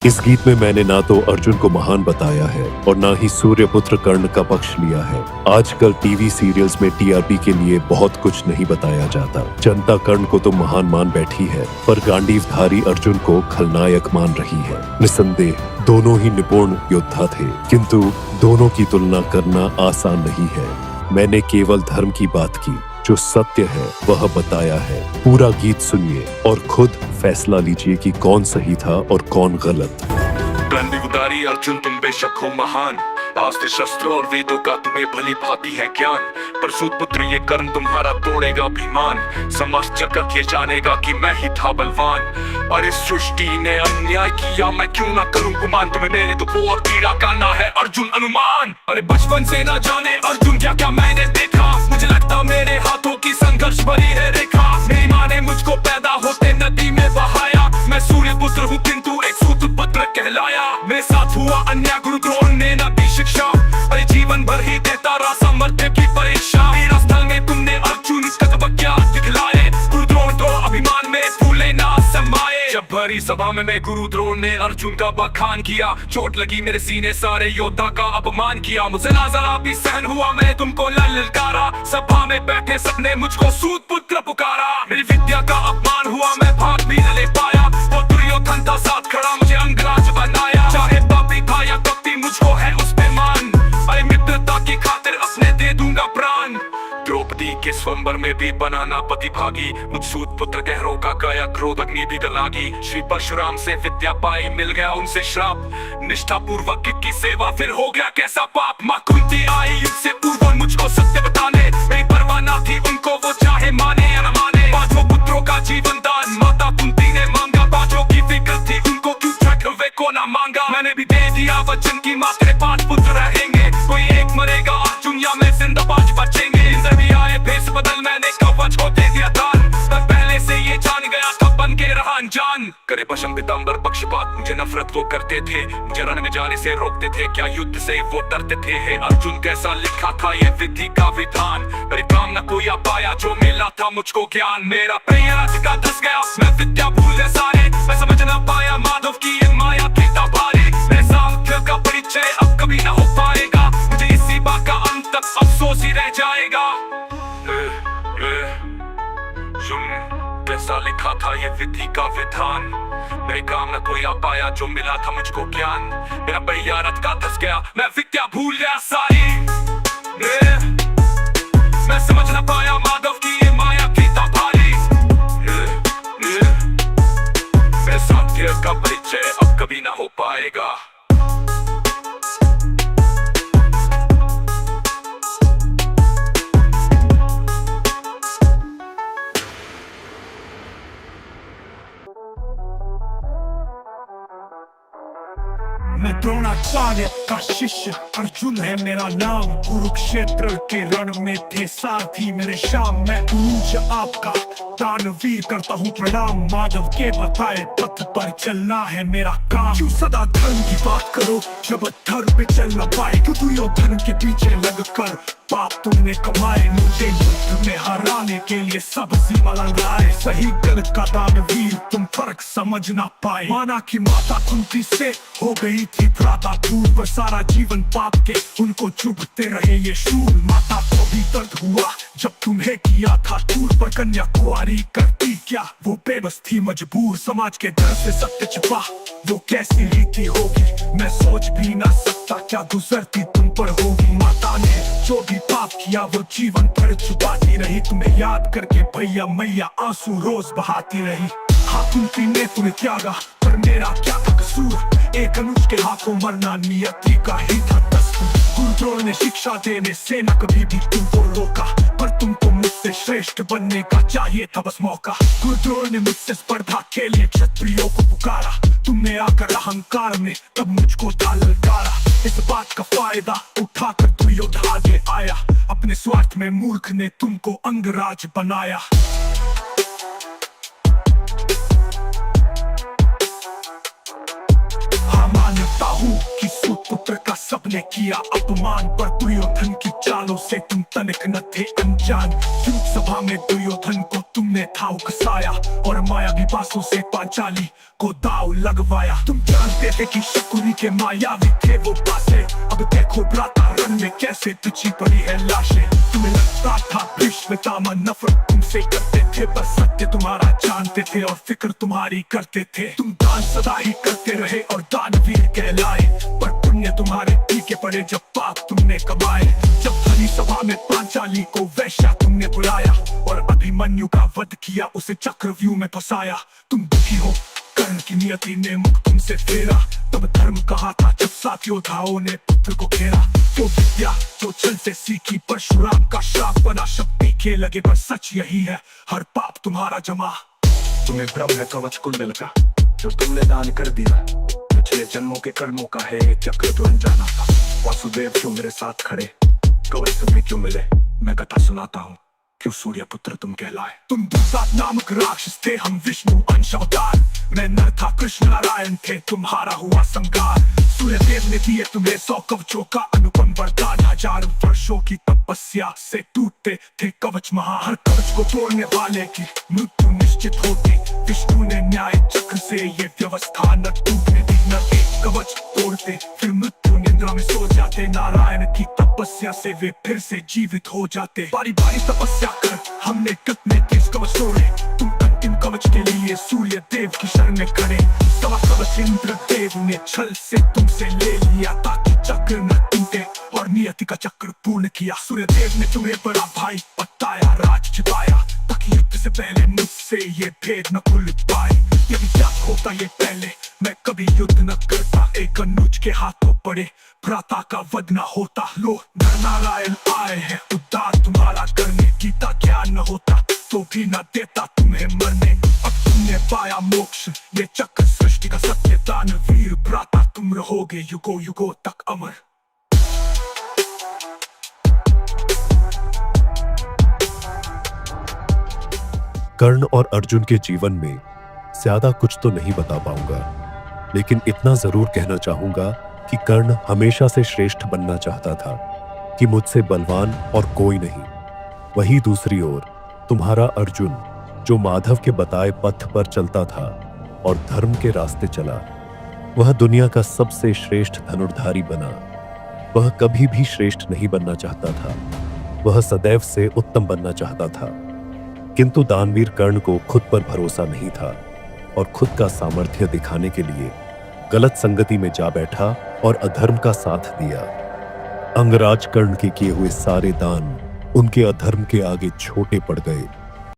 इस गीत में मैंने ना तो अर्जुन को महान बताया है और ना ही सूर्यपुत्र कर्ण का पक्ष लिया है। आजकल टीवी सीरियल्स में टीआरपी के लिए बहुत कुछ नहीं बताया जाता। जनता कर्ण को तो महान मान बैठी है, पर गांडीवधारी अर्जुन को खलनायक मान रही है। निसंदेह दोनों ही निपुण योद्धा थे, किंतु दोनों की तुलना करना आसान नहीं है। मैंने केवल धर्म की बात की, जो सत्य है वह बताया है। पूरा गीत सुनिए और खुद फैसला लीजिए कि कौन सही था और कौन गलत। गांडीवधारी अर्जुन तुम बेशक हो महान, अस्त्र शस्त्र और वेदों का तुम्हें भली भांति है ज्ञान, पर सूतपुत्र ये कर्ण तुम्हारा तोड़ेगा अभिमान। समस्त जगत ये जानेगा कि मैं ही था बलवान, और इस सृष्टि ने अन्याय किया मैं क्यों ना करूं गुमान। तुम्हें मेरे तो वो कीड़ा का ना है अर्जुन अनुमान। अरे बचपन से ना जाने अर्जुन क्या क्या मैंने देखा, मुझे लगता मेरे हाथों की संघर्ष भरी है रेखा। मेरी माँ ने मुझको पैदा होते नदी में बहाया, मैं सूर्य पुत्र हूँ किंतु एक सूतपुत्र कहलाया। मेरे साथ हुआ अन्याय, गुरु द्रोण ने ना दी शिक्षा, अरे जीवन भर ही देता रहा सामर्थ्य की परीक्षा। मेरा स्थल में तुमने अर्जुन का तपस्या दिखलाए, गुरु द्रोण तो अभिमान में फूले ना समाये। जब भरी सभा में मैं गुरु द्रोण ने अर्जुन का बखान किया, चोट लगी मेरे सीने सारे योद्धा का अपमान किया। मुझसे ना जरा भी सहन हुआ, मैं तुमको ललकारा, सभा में बैठे सबने मुझको सूतपुत्र पुकारा। मेरी विद्या का अपमान हुआ, मैं भाग भी न ले पाया, वो दुर्योधन था साथ खड़ा मुझे अंगराज बनाया। चाहे पापी था या भक्ति मुझको है उस पे मान, अरे मित्रता की खातिर अपने दे दूंगा प्राण। द्रौपदी के स्वयंवर में भी बनाना प्रतिभागी, मुझ सूतपुत्र गहरों का गया क्रोध अग्नि भी लागी। श्री परशुराम से विद्या पाई, मिल गया उनसे श्राप, निष्ठा पूर्वक की सेवा फिर हो गया कैसा पाप। माँ कुंती आई युद्ध से पूर्व मुझको सत्य बताने, मेरी परवाह ना थी उनको वो चाहे माने या न माने। पांचों पुत्रों का जीवन दान माता कुंती ने मांगा, पांचों की फिक्र थी उनको क्यों छठवे को ना मांगा। मैंने भी दे दिया वचन की माँ तेरे 5 पुत्र रहेंगे, कोई एक मरेगा अर्जुन या मैं जिंदा 5 बचेंगे। इंद्र भी आए भेष बदल, मैंने कवच को दे दिया दान, तब पहले से ये जान गया तब बन के रहा अनजान। करे पशम पिताम्बर पक्षपात, मुझे नफरत वो करते थे, मुझे रण में जाने से रोकते थे, क्या युद्ध से वो डरते थे। हे अर्जुन कैसा लिखा था ये विधि का विधान, मेरे काम न कोई आ पाया जो मिला था मुझको ज्ञान। मेरा प्रयास का धस गया, मैं विद्या भूल गए सारे, मैं समझ ना पाया माधव की ये माया कितना भारी। मेरे सांख्य का परिचय अब कभी ना हो पाएगा, मुझे इसी बात का अंत तक अफसोस ही रह जाएगा। कैसा लिखा था ये विधि का विधान, मेरे काम न कोई आ पाया जो मिला था मुझको ज्ञान। मेरा पहिया रथ का धस गया, मैं विद्या भूल गया सारी, मैं समझ ना पाया माधव की ये माया कितना भारी। मेरे सांख्य का परिचय अब कभी ना हो पाएगा। मैं द्रोणाचार्य का शिष्य अर्जुन है मेरा नाम, कुरुक्षेत्र के रण में थे साथी मेरे शाम। मैं ऊंच आपका दानवीर करता हूँ प्रणाम, माधव के बताए पथ पर चलना है मेरा काम। क्यों सदा धर्म की बात करो जब धर्म पे चल न पाए, क्यों दुर्योधन के पीछे लगकर पाप तुमने कमाए। मुझे युद्ध में हराने के लिए सब सीमा लगाए, सही गलत का दानवीर तुम फर्क समझ ना पाए। माना कि माता कुंती से हो गई थी भ्राता दूर, पर सारा जीवन पाप के उनको चुभते रहे ये शूल। माता को भी दर्द हुआ जब तुम्हें किया था दूर, पर कन्या कुंवारी करती क्या वो बेबस थी मजबूर। समाज के डर से सत्य छिपा वो कैसी रीति होगी, मैं सोच भी ना सकता क्या गुजरती तुम पर होगी। माता ने जो भी पाप किया वो जीवन भर छुपाती रही, तुम्हें याद करके भैया मैया आंसू रोज बहाती रही। हाँ कुंती ने तुम्हें त्यागा पर मेरा क्या था कसूर, एक अनुज के हाथों मरना नियति का ही था दस्तूर। गुरु द्रोण ने शिक्षा देने से न कभी भी तुमको रोका, पर तुमको मुझसे श्रेष्ठ बनने का चाहिए था बस मौका। गुरु द्रोण ने मुझसे स्पर्धा के लिए क्षत्रियों को पुकारा, तुमने आकर अहंकार में तब मुझको था ललकारा। इस बात का फायदा उठाकर दुर्योधन आगे आया, अपने स्वार्थ में मूर्ख ने तुमको अंगराज बनाया। मानता हूँ कि सूतपुत्र पुत्र का सबने किया अपमान, पर दुर्योधन की चालों से तुम तनिक न थे अनजान। युद्ध सभा में दुर्योधन को तुमने था उकसाया, और मायावी बातों से पांचाली को दाव लगवाया। तुम जानते थे कि शकुनी के मायावी थे वो बासे, अब देखो भ्राता रण में कैसे तुझी पड़ी है लाशें। तुम्हें लगता था भीष्मपितामह नफरत तुमसे करते थे, पर सत्य तुम्हारा जानते थे और फिक्र तुम्हारी करते थे। तुम दान सदा ही करते रहे और दानवीर कहलाए, पर पुण्य तुम्हारे पीछे पड़े जब पाप तुमने कमाए। जब धनी सभा में पांचाली को वैश्या तुमने बुलाया, और अभिमन्यु का वध किया, उसे चक्रव्यूह में फंसाया। तुम दुखी हो कर्ण की नियति ने मुख तुमसे फेरा, तब धर्म कहा था जब सात योद्धाओं ने पुत्र को घेरा। वो विद्या जो छल से सीखी परशुराम का श्राप बना, शक्ति के लगे पर सच यही है हर पाप तुम्हारा जमा। तुम्हें भ्रम है कवच कुंडल का जो तुमने दान कर दिया, पिछले जन्मों के कर्मों का है ये चक्र जो अनजाना था। वासुदेव क्यों मेरे साथ खड़े, कवच तुम्हें क्यों मिले, मैं कथा सुनाता हूँ क्यों सूर्य पुत्र तुम कहलाए। तुम दुसात नामक राक्षस थे, हम विष्णु अंश अवतार। मैं नर था, कृष्ण नारायण थे, तुम्हारा हुआ संगार। सूर्य देव ने दिए तुम्हें 100 कवचों का अनुपम वरदान। 1000 वर्षों की तपस्या से टूटते थे कवच महा, हर कवच को तोड़ने वाले की मृत्यु निश्चित होती। विष्णु ने न्याय चक्र से ये व्यवस्था न टूटने दी, न एक कवच तोड़ते फिर मृत्यु निद्रा में सो जाते। नारायण की तपस्या से वे फिर से जीवित हो जाते। बारी बारी तपस्या कर हमने कितने तेज कवच तोड़े, तुम अंतिम कवच के लिए सूर्य देव की शरण में खड़े। सवा कवच इंद्र देव ने छल से तुमसे ले लिया, ताकि चक्र न टूटे और नियति का चक्र पूर्ण किया। सूर्य देव ने तुम्हें बड़ा भाई बताया, राज छिपाया, ताकि युद्ध से पहले मुझसे ये भेद न खुल पाए। यदि ज्ञात होता ये पहले मैं कभी युद्ध न करता, एक अनुज के हाथों पड़े भ्राता का वध न होता। लो नर नारायण आए हैं उद्धार तुम्हारा करने, गीता ज्ञान न होता तो भी न देता तुम्हें मरने। अब तुमने पाया मोक्ष, ये चक्र सृष्टि का सत्य, दानवीर भ्राता तुम रहोगे युगों युगों तक अमर। कर्ण और अर्जुन के जीवन में ज्यादा कुछ तो नहीं बता पाऊंगा, लेकिन इतना जरूर कहना चाहूंगा कि कर्ण हमेशा से श्रेष्ठ बनना चाहता था, कि मुझसे बलवान और कोई नहीं। वहीं दूसरी ओर तुम्हारा अर्जुन, जो माधव के बताए पथ पर चलता था और धर्म के रास्ते चला, वह दुनिया का सबसे श्रेष्ठ धनुर्धारी बना। वह कभी भी श्रेष्ठ नहीं बनना चाहता था, वह सदैव से उत्तम बनना चाहता था। किंतु दानवीर कर्ण को खुद पर भरोसा नहीं था और खुद का सामर्थ्य दिखाने के लिए गलत संगति में जा बैठा और अधर्म का साथ दिया। अंगराज कर्ण के किए हुए सारे दान उनके अधर्म के आगे छोटे पड़ गए।